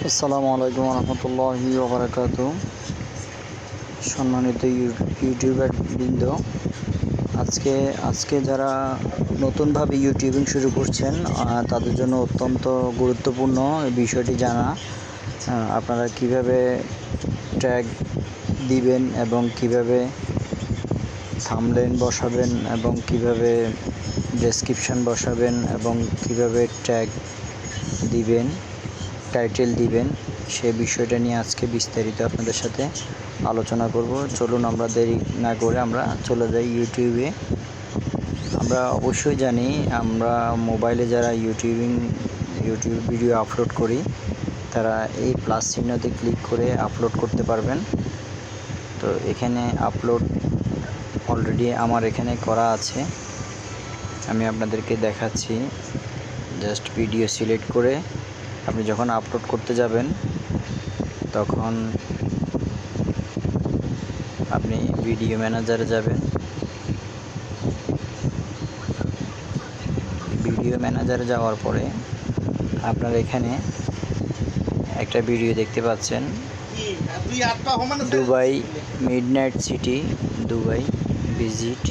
আসসালামু আলাইকুম রহমতুল্লাহি ওয়া বারাকাতুহু। সম্মানিত ইউটিউবার বৃন্দ, আজকে যারা নতুনভাবে ইউটিউবিং শুরু করছেন তাদের জন্য অত্যন্ত গুরুত্বপূর্ণ এই বিষয়টি জানা। আপনারা কিভাবে ট্যাগ দিবেন এবং কিভাবে থাম্বনেইল বসাবেন এবং কিভাবে ডেসক্রিপশন বসাবেন এবং কিভাবে ট্যাগ দিবেন, টাইটেল দিবেন, সে বিষয়টা নিয়ে আজকে বিস্তারিত আপনাদের সাথে আলোচনা করব। চলুন আমরা দেরি না করে আমরা চলে যাই ইউটিউবে। আমরা অবশ্যই জানি আমরা মোবাইলে যারা ইউটিউব ভিডিও আপলোড করি তারা এই প্লাস চিহ্নতে ক্লিক করে আপলোড করতে পারবেন। তো এখানে আপলোড অলরেডি আমার এখানে করা আছে, আমি আপনাদেরকে দেখাচ্ছি। জাস্ট ভিডিও সিলেক্ট করে আপনি যখন আপলোড করতে যাবেন তখন আপনি ভিডিও ম্যানেজারে যাবেন। ভিডিও ম্যানেজারে যাওয়ার পরে আপনারা এখানে একটা ভিডিও দেখতে পাচ্ছেন, Dubai midnight city, Dubai visit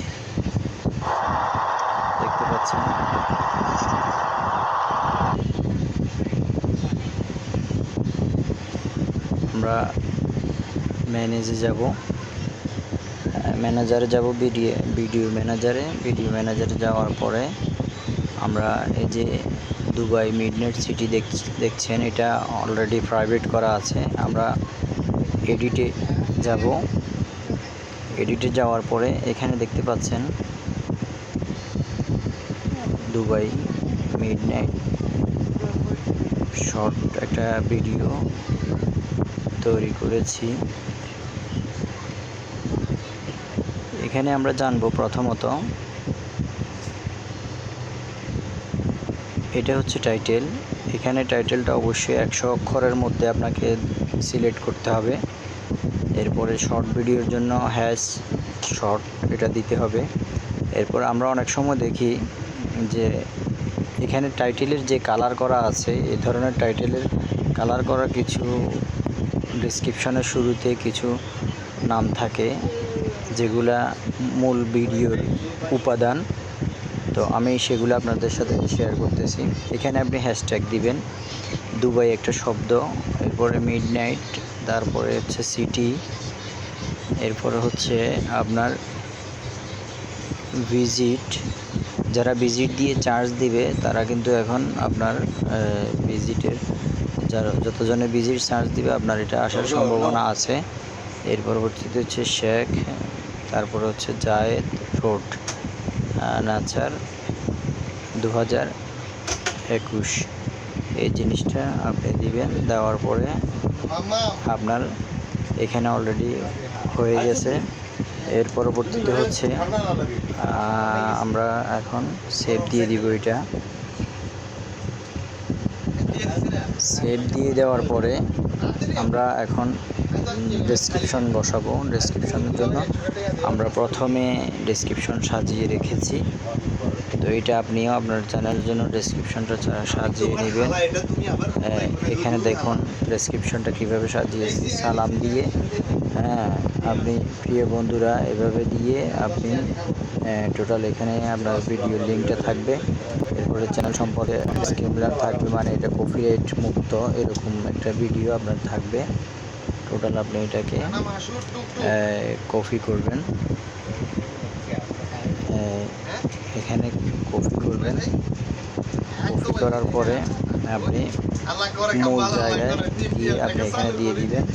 দেখতে পাচ্ছেন। আমরা ম্যানেজারে যাব, ভিডিও ম্যানেজারে যাওয়ার পরে আমরা এই যে দুবাই মিডনাইট সিটি দেখছেন, এটা অলরেডি প্রাইভেট করা আছে। আমরা এডিটে যাওয়ার পরে এখানে দেখতে পাচ্ছেন দুবাই মিডনাইট শর্ট একটা ভিডিও তৈরি করেছি। এখানে আমরা জানবো প্রথমত, এটা হচ্ছে টাইটেল। এখানে টাইটেলটা অবশ্যই 100 অক্ষরের মধ্যে আপনাকে সিলেক্ট করতে হবে। এরপরে শর্ট ভিডিওর জন্য শর্ট এটা দিতে হবে। এরপর আমরা অনেক সময় দেখি যে এখানে টাইটেলের যে কালার করা আছে, এই ধরনের টাইটেলের কালার করা কিছু ডেসক্রিপশনের শুরুতে কিছু নাম থাকে যেগুলা মূল ভিডিওর উপাদান। তো আমি সেগুলো আপনাদের সাথে শেয়ার করতেছি। এখানে আপনি হ্যাশট্যাগ দিবেন, দুবাই একটা শব্দ, এরপরে মিডনাইট, তারপরে হচ্ছে সিটি, এরপরে হচ্ছে আপনার ভিজিট। যারা ভিজিট দিয়ে চার্জ দিবে তারা কিন্তু এখন আপনার ভিজিটের যতজনে ভিজিট চার্জ দিবে আপনার এটা আসার সম্ভাবনা আছে। এর পরবর্তীতে হচ্ছে শেখ, তারপরে হচ্ছে জায়েদ রোড নাচার 2021, এই জিনিসটা আপনি দিবেন। দেওয়ার পরে আপনার এখানে অলরেডি হয়ে গেছে। এর পরবর্তীতে হচ্ছে আমরা এখন সেভ দিয়ে দিব। এটা সেভ দিয়ে দেওয়ার পরে আমরা এখন ডেসক্রিপশন বসাবো। ডেসক্রিপশনের জন্য আমরা প্রথমে ডেসক্রিপশন সাজিয়ে রেখেছি। তো এটা আপনিও আপনার চ্যানেলের জন্য ডেসক্রিপশনটা সাজিয়ে নেবেন। এখানে দেখুন ডেসক্রিপশনটা কীভাবে সাজিয়েছি, সালাম দিয়ে। আপনি প্রিয় বন্ধুরা এভাবে দিয়ে আপনি টোটাল এখানে আপনার ভিডিও লিঙ্কটা থাকবে। এরপরে চ্যানেল সম্পর্কে ডিসক্লেমার থাকবে, মানে এটা কপিরাইট মুক্ত এরকম একটা ভিডিও আপনার থাকবে। টোটাল আপনি এটাকে কপি করবেন, এখানে কপি করবেন। কপি করার পরে আপনি মূল জায়গায় দিয়ে আপনি এখানে দিয়ে দিবেন।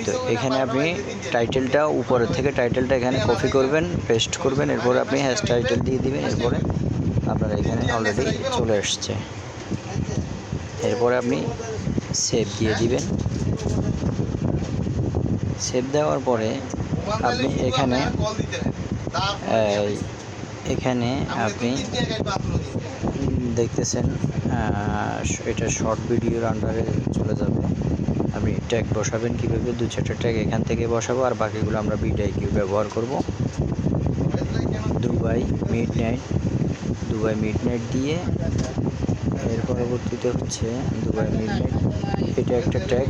তো এখানে আপনি টাইটেলটা উপরের থেকে টাইটেলটা এখানে কপি করবেন, পেস্ট করবেন, এরপরে আপনি টাইটেল দিয়ে দিবেন। এরপরে আপনার এখানে অলরেডি চলে আসছে। এরপরে আপনি সেভ দিয়ে দিবেন। সেভ দেওয়ার পরে আপনি এখানে আপনি দেখতেছেন এটা শর্ট ভিডিওর আন্ডারে চলে যাবে। আপনি ট্যাগ বসাবেন কীভাবে, 2-4টা ট্যাগ এখান থেকে বসাবো, আর বাকিগুলো আমরা Vidiq ব্যবহার করব। দুবাই মিডনাইট দিয়ে এর পরবর্তীতে হচ্ছে দুবাই মিডনাইট এটা একটা ট্যাগ,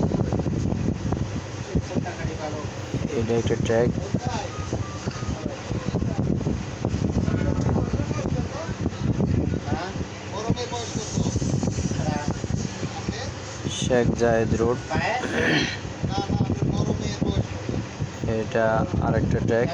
এটা একটা ট্যাগ। শেখ জায়েদ রোড, এটা আরেকটা ট্যাগ।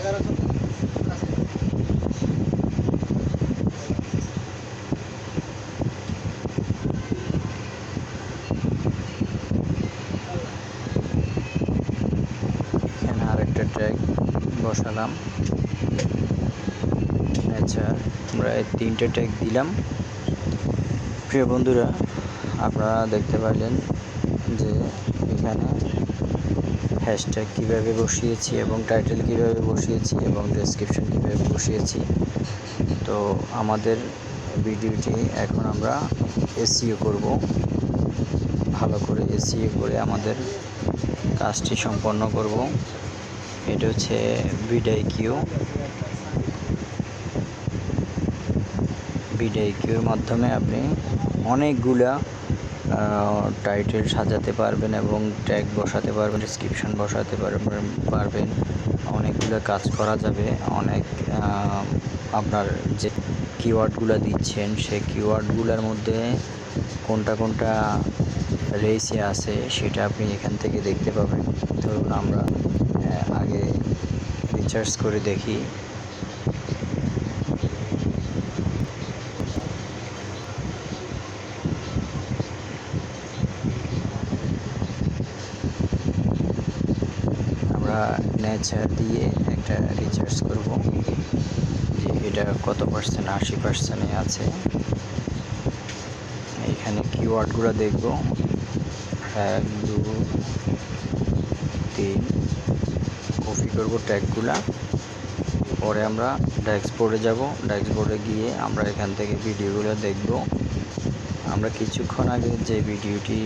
এখানে আরেকটা ট্যাগ বসালাম। আচ্ছা, আমরা এই 3টে ট্যাগ দিলাম। প্রিয় বন্ধুরা, আপনারা দেখতে পারলেন যে এখানে হ্যাশট্যাগ কীভাবে বসিয়েছি এবং টাইটেল কীভাবে বসিয়েছি এবং ডেসক্রিপশন কীভাবে বসিয়েছি। তো আমাদের ভিডিওটি এখন আমরা এসইও করব, ভালো করে এসইও করে আমাদের কাজটি সম্পন্ন করব। এটা হচ্ছে ভিডিকিউর মাধ্যমে আপনি অনেকগুলা টাইটেল সাজাতে পারবেন এবং ট্যাগ বসাতে পারবেন, ডেসক্রিপশন বসাতে পারবেন। অনেকগুলো কাজ করা যাবে। অনেক আপনার যে কিওয়ার্ডগুলো দিচ্ছেন সেই কিওয়ার্ডগুলোর মধ্যে কোনটা রেসে আছে সেটা আপনি এখান থেকে দেখতে পাবেন। ধরুন আমরা আগে রিসার্চ করে দেখি। আমরা নেচার দিয়ে একটা রিসার্চ করব যে এটা কত পার্সেন্ট, 80% আছে। এখানে কিওয়ার্ডগুলো দেখব, 1 2 3 কপি করব ট্যাগগুলা। পরে আমরা ড্যাশবোর্ডে যাব। ড্যাশবোর্ডে গিয়ে আমরা এখান থেকে ভিডিওগুলো দেখব। আমরা কিছুক্ষণ আগে যে ভিডিওটি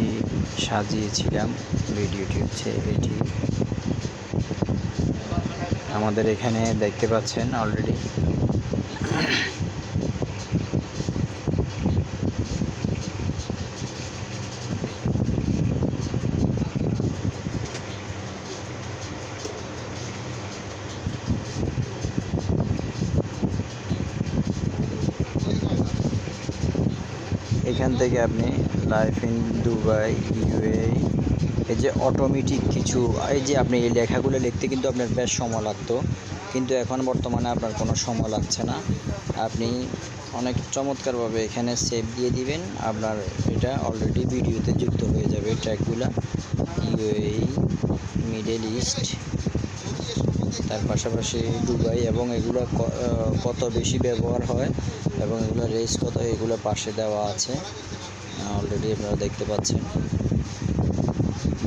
সাজিয়েছিলাম, ভিডিওটি হচ্ছে এটি। আমাদের এখানে দেখতে পাচ্ছেন অলরেডি এখান থেকে আপনি লাইফ ইন দুবাই, ইউএই, এই যে অটোমেটিক কিছু, এই যে আপনি এই লেখাগুলো লিখতে কিন্তু আপনার বেশ সময় লাগতো, কিন্তু এখন বর্তমানে আপনার কোনো সময় লাগছে না। আপনি অনেক চমৎকারভাবে এখানে সেভ দিয়ে দিবেন, আপনার এটা অলরেডি ভিডিওতে যুক্ত হয়ে যাবে। ট্যাগগুলো ইউএই, মিডল ইস্ট, তার পাশাপাশি দুবাই এবং এগুলো কত বেশি ব্যবহার হয় এবং এগুলো রেস কত, এগুলো পাশে দেওয়া আছে অলরেডি, আপনারা দেখতে পাচ্ছেন।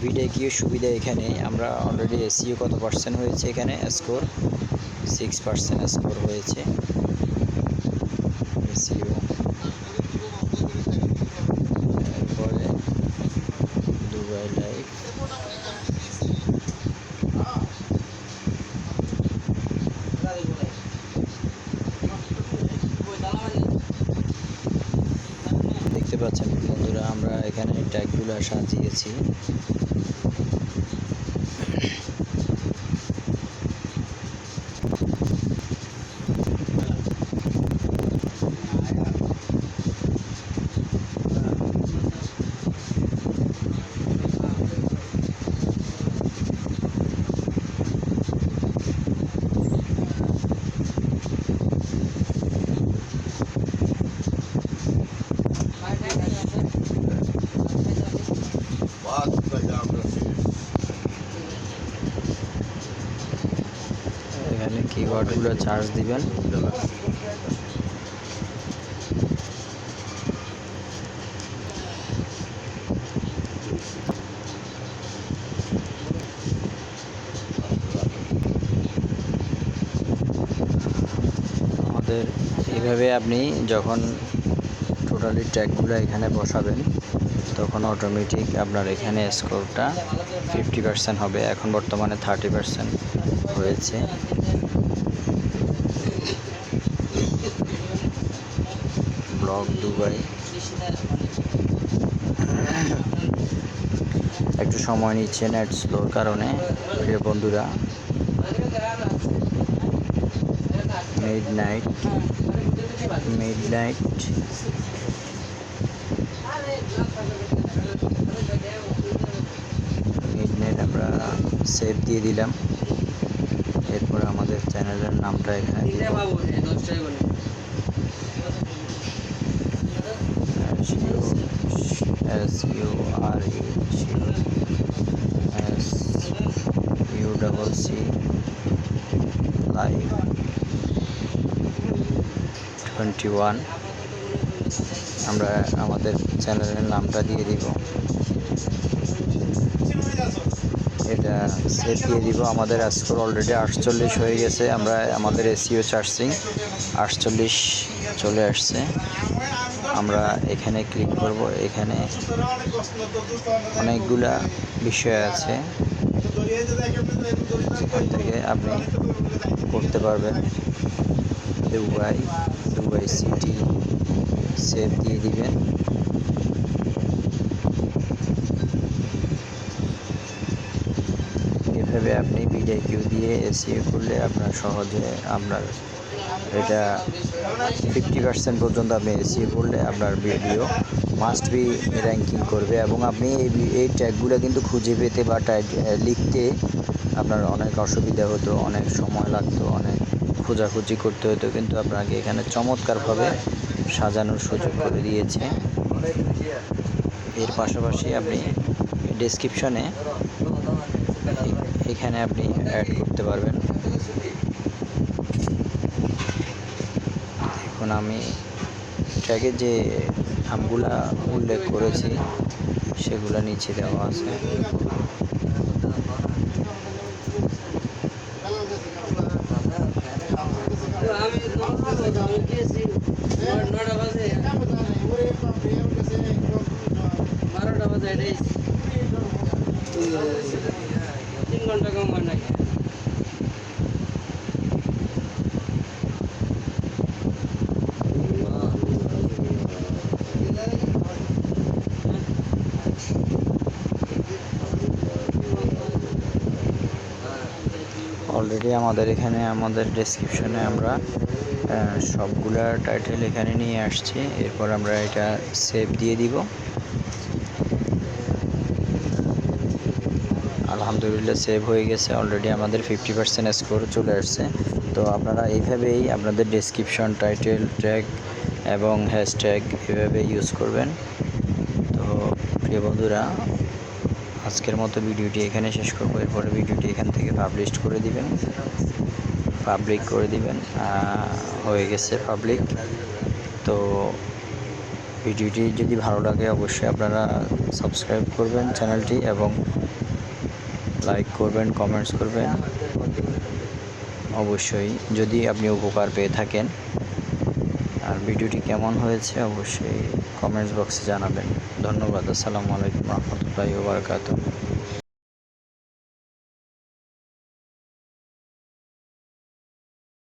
ভিডিকিউর সুবিধা এখানে আমরা অলরেডি এসইও কত পার্সেন্ট হয়েছে, এখানে স্কোর 6% স্কোর হয়েছে এসইও। এরপরে দুবাই লাইভ, দেখতে পাচ্ছেন বন্ধুরা, আমরা এখানে ট্যাগগুলো সাজিয়েছি। এখানে কিওয়ার্ডগুলো চার্জ দিবেন। আমাদের এইভাবে আপনি যখন টোটালি ট্যাগগুলো এখানে বসাবেন তখন অটোমেটিক আপনার এখানে স্কোরটা 50% হবে। এখন বর্তমানে 30% হয়েছে। ব্লগ দুবাই, একটু সময় নিচ্ছে নেট স্লোর কারণে। প্রিয় বন্ধুরা, মিডনাইট আমরা সেভ দিয়ে দিলাম। এরপরে আমাদের চ্যানেলের নামটা এখানে SURESUC লাইভ 21 আমরা আমাদের চ্যানেলের নামটা দিয়ে দিব। এটা সেভ দিয়ে দিব। আমাদের স্কোর অলরেডি 48 হয়ে গেছে। আমরা আমাদের এসইও সার্চিং 48 চলে আসছে। আমরা এখানে ক্লিক করব। এখানে অনেকগুলা বিষয় আছে, এখান থেকে আপনি করতে পারবেন। দুবাই সিটি সেভ দিয়ে দিবেন। এভাবে আপনি Vidiq দিয়ে এসইও করলে আপনার সহজে আপনার এটা 50% পর্যন্ত আপনি এসইও করলে আপনার ভিডিও মাস্ট বি র্যাঙ্কিং করবে। এবং আপনি এই ট্যাগগুলো কিন্তু খুঁজে পেতে বা লিখতে আপনার অনেক অসুবিধা হতো, অনেক সময় লাগতো, অনেক খোঁজাখুঁজি করতে হতো, কিন্তু আপনাকে এখানে চমৎকারভাবে সাজানোর সুযোগ করে দিয়েছে। এর পাশাপাশি আপনি ডেসক্রিপশনে এখানে আপনি অ্যাড করতে পারবেন। দেখুন, আমি ট্যাগে যে নামগুলা উল্লেখ করেছি সেগুলা নিচে দেওয়া আছে। অলরেডি আমাদের এখানে আমাদের ডেসক্রিপশনে আমরা সবগুলা টাইটেল এখানে নিয়ে আসছি। এরপর আমরা এটা সেভ দিয়ে দিব। আলহামদুলিল্লাহ সেভ হয়ে গেছে। অলরেডি আমাদের 50% স্কোর চলে আসছে। তো আপনারা এইভাবেই আপনাদের ডেসক্রিপশন, টাইটেল, ট্যাগ এবং হ্যাশট্যাগ এভাবে ইউজ করবেন। তো প্রিয় বন্ধুরা, আজকের মতো ভিডিওটি এখানে শেষ করব। এরপরে ভিডিওটি এখান থেকে পাবলিশ করে দিবেন, পাবলিক করে দিবেন। হয়ে গেছে পাবলিক। তো ভিডিওটি যদি ভালো লাগে অবশ্যই আপনারা সাবস্ক্রাইব করবেন চ্যানেলটি এবং লাইক করবেন, কমেন্টস করবেন অবশ্যই যদি আপনি উপকার পেয়ে থাকেন। আর ভিডিওটি কেমন হয়েছে অবশ্যই কমেন্টস বক্সে জানাবেন। ধন্যবাদ। আসসালামু আলাইকুম রহমতুল্লাহি ওয়া বারাকাতুহু।